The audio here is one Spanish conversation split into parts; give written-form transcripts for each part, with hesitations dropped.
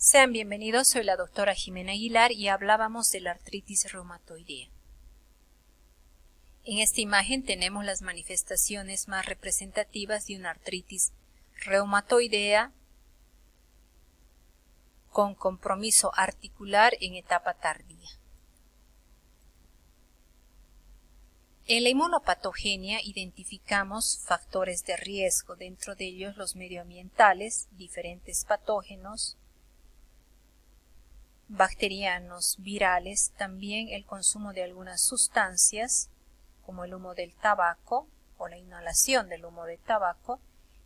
Sean bienvenidos, soy la doctora Jimena Aguilar y hablábamos de la artritis reumatoidea. En esta imagen tenemos las manifestaciones más representativas de una artritis reumatoidea con compromiso articular en etapa tardía. En la inmunopatogenia identificamos factores de riesgo, dentro de ellos los medioambientales, diferentes patógenos, bacterianos, virales, también el consumo de algunas sustancias como el humo del tabaco o la inhalación del humo de tabaco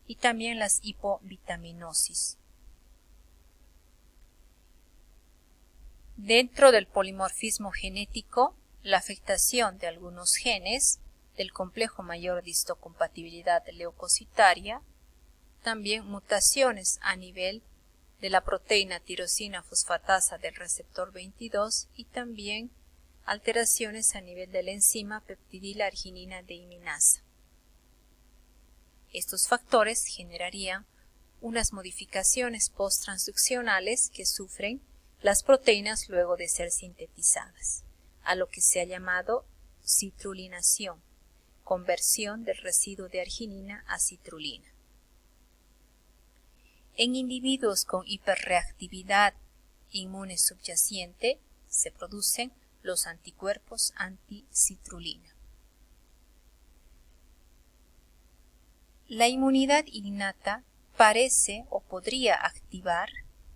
y también las hipovitaminosis. Dentro del polimorfismo genético, la afectación de algunos genes del complejo mayor de histocompatibilidad leucocitaria, también mutaciones a nivel de la proteína tirosina fosfatasa del receptor 22 y también alteraciones a nivel de la enzima peptidila arginina deaminasa. Estos factores generarían unas modificaciones posttransduccionales que sufren las proteínas luego de ser sintetizadas, a lo que se ha llamado citrulinación, conversión del residuo de arginina a citrulina. En individuos con hiperreactividad inmune subyacente se producen los anticuerpos anticitrulina. La inmunidad innata parece o podría activar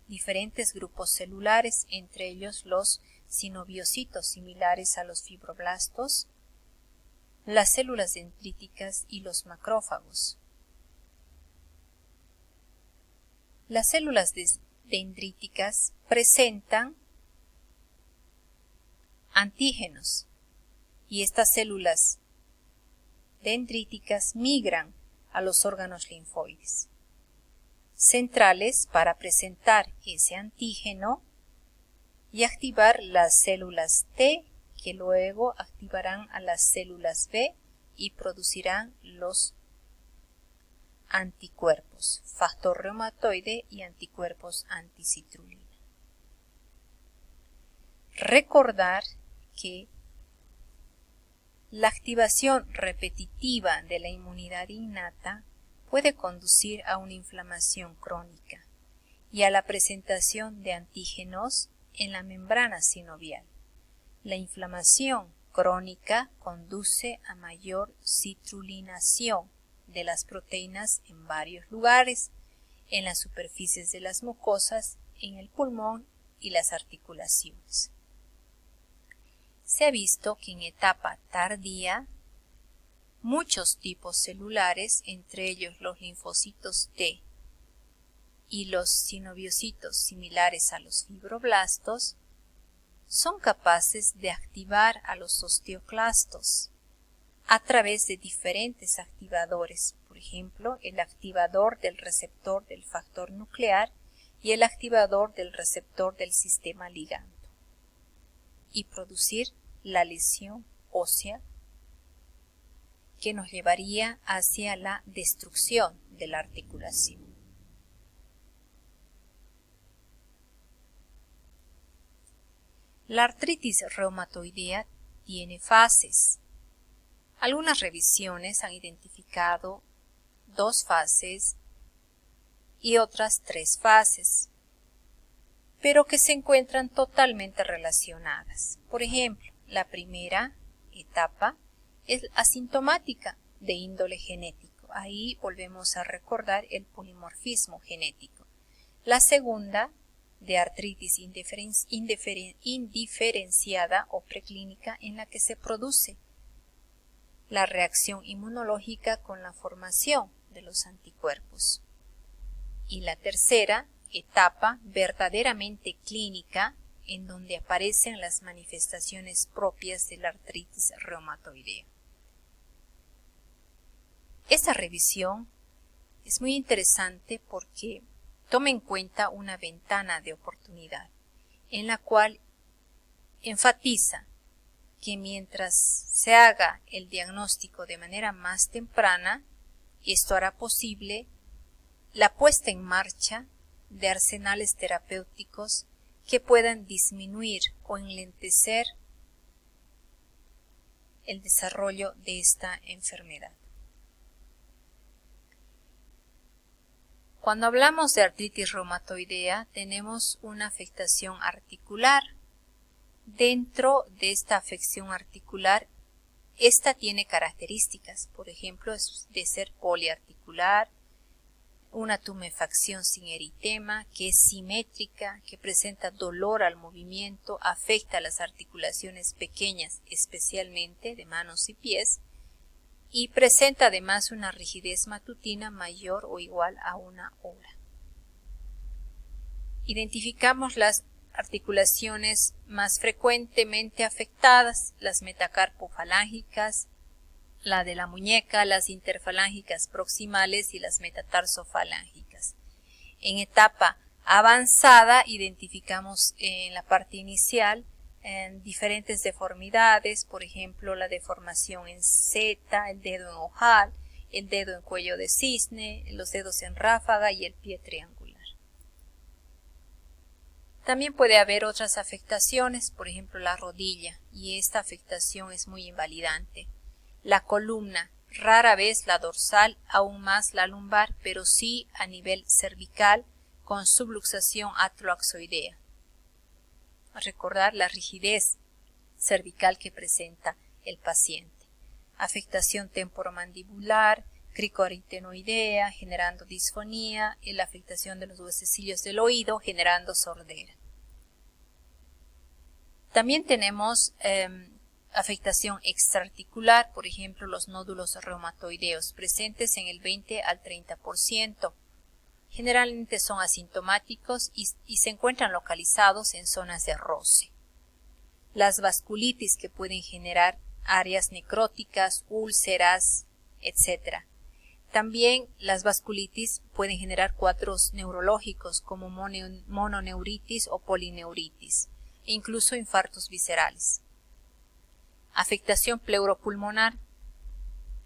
diferentes grupos celulares, entre ellos los sinoviocitos similares a los fibroblastos, las células dendríticas y los macrófagos. Las células dendríticas presentan antígenos y estas células dendríticas migran a los órganos linfoides centrales para presentar ese antígeno y activar las células T, que luego activarán a las células B y producirán los anticuerpos, factor reumatoide y anticuerpos anticitrulina. Recordar que la activación repetitiva de la inmunidad innata puede conducir a una inflamación crónica y a la presentación de antígenos en la membrana sinovial. La inflamación crónica conduce a mayor citrulinación de las proteínas en varios lugares, en las superficies de las mucosas, en el pulmón y las articulaciones. Se ha visto que en etapa tardía, muchos tipos celulares, entre ellos los linfocitos T y los sinoviocitos similares a los fibroblastos, son capaces de activar a los osteoclastos a través de diferentes activadores, por ejemplo, el activador del receptor del factor nuclear y el activador del receptor del sistema ligando, y producir la lesión ósea que nos llevaría hacia la destrucción de la articulación. La artritis reumatoidea tiene fases. Algunas revisiones han identificado 2 fases y otras 3 fases, pero que se encuentran totalmente relacionadas. Por ejemplo, la primera etapa es asintomática de índole genético. Ahí volvemos a recordar el polimorfismo genético. La segunda, de artritis indiferenciada o preclínica, en la que se produce la reacción inmunológica con la formación de los anticuerpos. Y la tercera etapa, verdaderamente clínica, en donde aparecen las manifestaciones propias de la artritis reumatoidea. Esta revisión es muy interesante porque toma en cuenta una ventana de oportunidad en la cual enfatiza que mientras se haga el diagnóstico de manera más temprana, esto hará posible la puesta en marcha de arsenales terapéuticos que puedan disminuir o enlentecer el desarrollo de esta enfermedad. Cuando hablamos de artritis reumatoidea, tenemos una afectación articular. Dentro de esta afección articular, esta tiene características, por ejemplo, de ser poliarticular, una tumefacción sin eritema, que es simétrica, que presenta dolor al movimiento, afecta a las articulaciones pequeñas, especialmente de manos y pies, y presenta además una rigidez matutina mayor o igual a 1 hora. Identificamos las articulaciones más frecuentemente afectadas, las metacarpofalángicas, la de la muñeca, las interfalángicas proximales y las metatarsofalángicas. En etapa avanzada identificamos en la parte inicial diferentes deformidades, por ejemplo la deformación en seta, el dedo en ojal, el dedo en cuello de cisne, los dedos en ráfaga y el pie triangular. También puede haber otras afectaciones, por ejemplo la rodilla, y esta afectación es muy invalidante. La columna, rara vez la dorsal, aún más la lumbar, pero sí a nivel cervical con subluxación atroaxoidea. Recordar la rigidez cervical que presenta el paciente. Afectación temporomandibular, cricoaritenoidea, generando disfonía, y la afectación de los huesecillos del oído, generando sordera. También tenemos afectación extraarticular, por ejemplo, los nódulos reumatoideos, presentes en el 20 al 30%. Generalmente son asintomáticos y se encuentran localizados en zonas de roce. Las vasculitis que pueden generar áreas necróticas, úlceras, etc. También las vasculitis pueden generar cuadros neurológicos como mononeuritis o polineuritis, e incluso infartos viscerales. Afectación pleuropulmonar,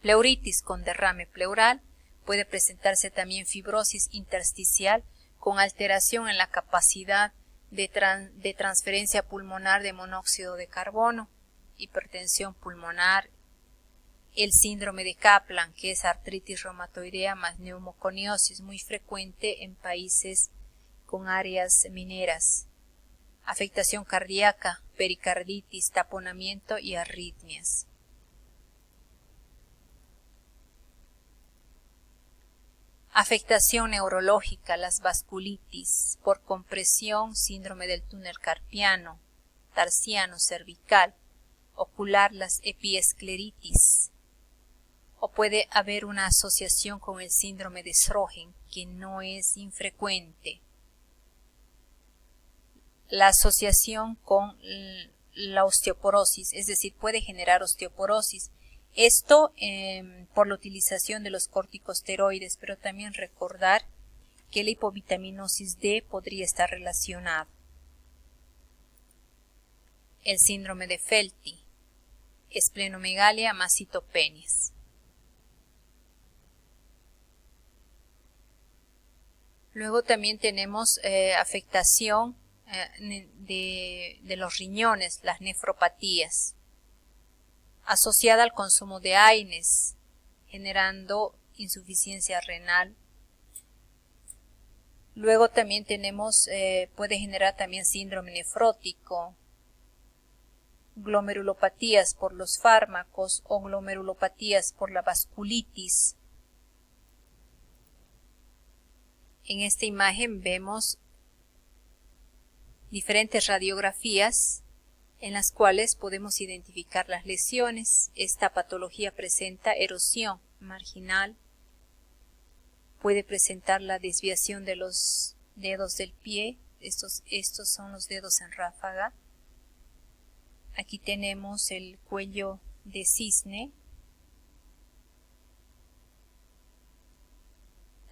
pleuritis con derrame pleural. Puede presentarse también fibrosis intersticial con alteración en la capacidad de transferencia pulmonar de monóxido de carbono, hipertensión pulmonar, el síndrome de Kaplan, que es artritis reumatoidea más neumoconiosis, muy frecuente en países con áreas mineras, afectación cardíaca, pericarditis, taponamiento y arritmias. Afectación neurológica, las vasculitis, por compresión, síndrome del túnel carpiano, tarsiano, cervical, ocular, las epiescleritis. O puede haber una asociación con el síndrome de Sjögren, que no es infrecuente. La asociación con la osteoporosis, es decir, puede generar osteoporosis. Esto por la utilización de los corticosteroides, pero también recordar que la hipovitaminosis D podría estar relacionada. El síndrome de Felty, esplenomegalia más citopenias. Luego también tenemos afectación de los riñones, las nefropatías, asociada al consumo de AINES, generando insuficiencia renal. Luego también tenemos, puede generar también síndrome nefrótico, glomerulopatías por los fármacos o glomerulopatías por la vasculitis. En esta imagen vemos diferentes radiografías en las cuales podemos identificar las lesiones. Esta patología presenta erosión marginal, puede presentar la desviación de los dedos del pie, estos son los dedos en ráfaga. Aquí tenemos el cuello de cisne.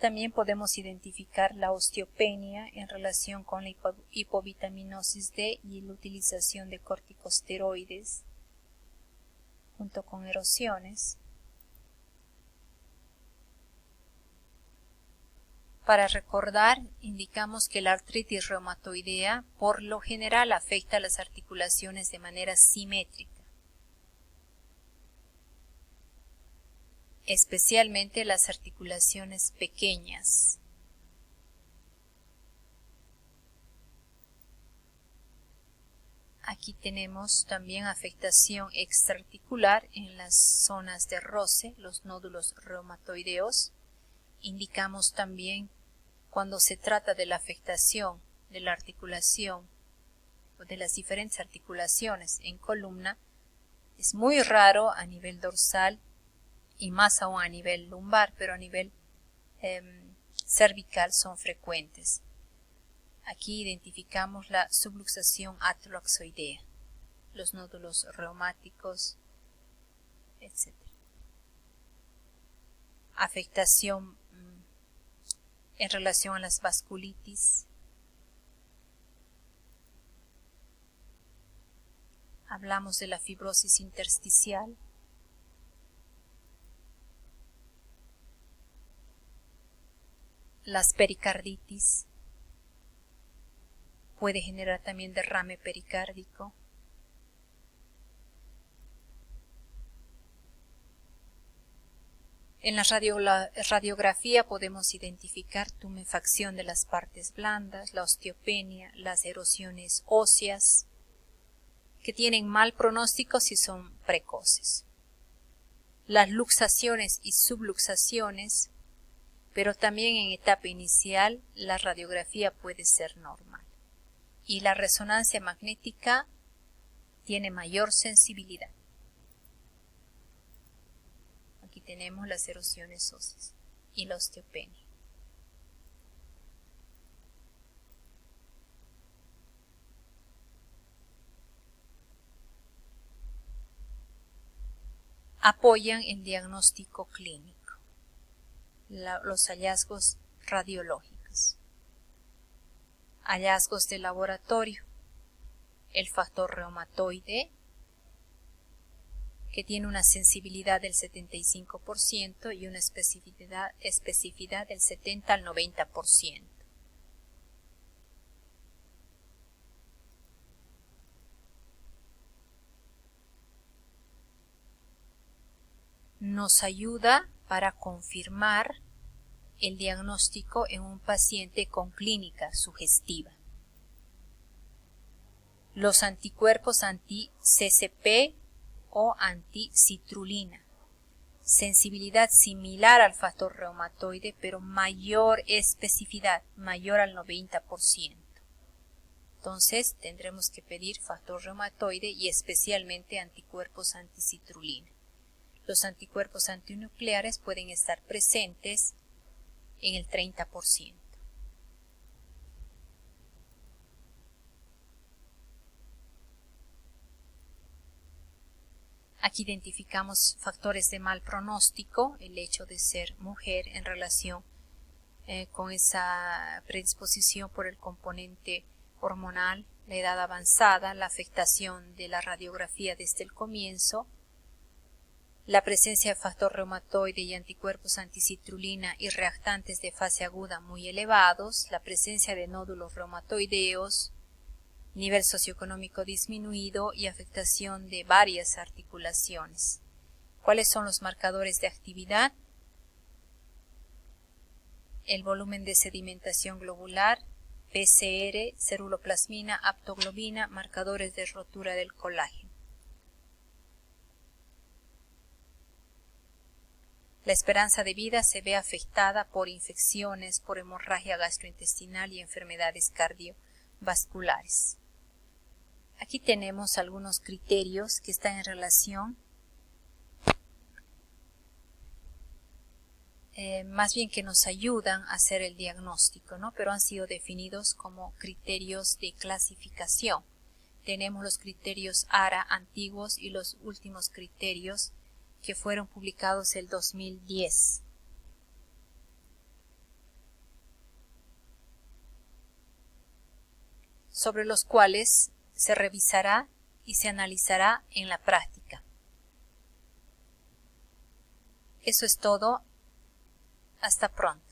También podemos identificar la osteopenia en relación con la hipovitaminosis D y la utilización de corticosteroides junto con erosiones. Para recordar, indicamos que la artritis reumatoidea por lo general afecta a las articulaciones de manera simétrica, especialmente las articulaciones pequeñas. Aquí tenemos también afectación extraarticular en las zonas de roce, los nódulos reumatoideos. Indicamos también cuando se trata de la afectación de la articulación o de las diferentes articulaciones en columna, es muy raro a nivel dorsal y más aún a nivel lumbar, pero a nivel cervical son frecuentes. Aquí identificamos la subluxación ateloxoidea, los nódulos reumáticos, etc. Afectación en relación a las vasculitis. Hablamos de la fibrosis intersticial. Las pericarditis. Puede generar también derrame pericárdico. En la radiografía podemos identificar tumefacción de las partes blandas, la osteopenia, las erosiones óseas, que tienen mal pronóstico si son precoces. Las luxaciones y subluxaciones, pero también en etapa inicial la radiografía puede ser normal. Y la resonancia magnética tiene mayor sensibilidad. Aquí tenemos las erosiones óseas y la osteopenia. Apoyan el diagnóstico clínico, los hallazgos radiológicos. Hallazgos de laboratorio, el factor reumatoide, que tiene una sensibilidad del 75% y una especificidad del 70 al 90%. Nos ayuda para confirmar el diagnóstico en un paciente con clínica sugestiva. Los anticuerpos anti-CCP o anti-citrulina. Sensibilidad similar al factor reumatoide, pero mayor especificidad, mayor al 90%. Entonces tendremos que pedir factor reumatoide y especialmente anticuerpos anticitrulina. Los anticuerpos antinucleares pueden estar presentes en el 30%. Aquí identificamos factores de mal pronóstico, el hecho de ser mujer en relación con esa predisposición por el componente hormonal, la edad avanzada, la afectación de la radiografía desde el comienzo, la presencia de factor reumatoide y anticuerpos anticitrulina y reactantes de fase aguda muy elevados, la presencia de nódulos reumatoideos, nivel socioeconómico disminuido y afectación de varias articulaciones. ¿Cuáles son los marcadores de actividad? El volumen de sedimentación globular, PCR, ceruloplasmina, aptoglobina, marcadores de rotura del colágeno. La esperanza de vida se ve afectada por infecciones, por hemorragia gastrointestinal y enfermedades cardiovasculares. Aquí tenemos algunos criterios que están en relación, más bien que nos ayudan a hacer el diagnóstico, ¿no? Pero han sido definidos como criterios de clasificación. Tenemos los criterios ARA antiguos y los últimos criterios que fueron publicados el 2010. Sobre los cuales se revisará y se analizará en la práctica. Eso es todo. Hasta pronto.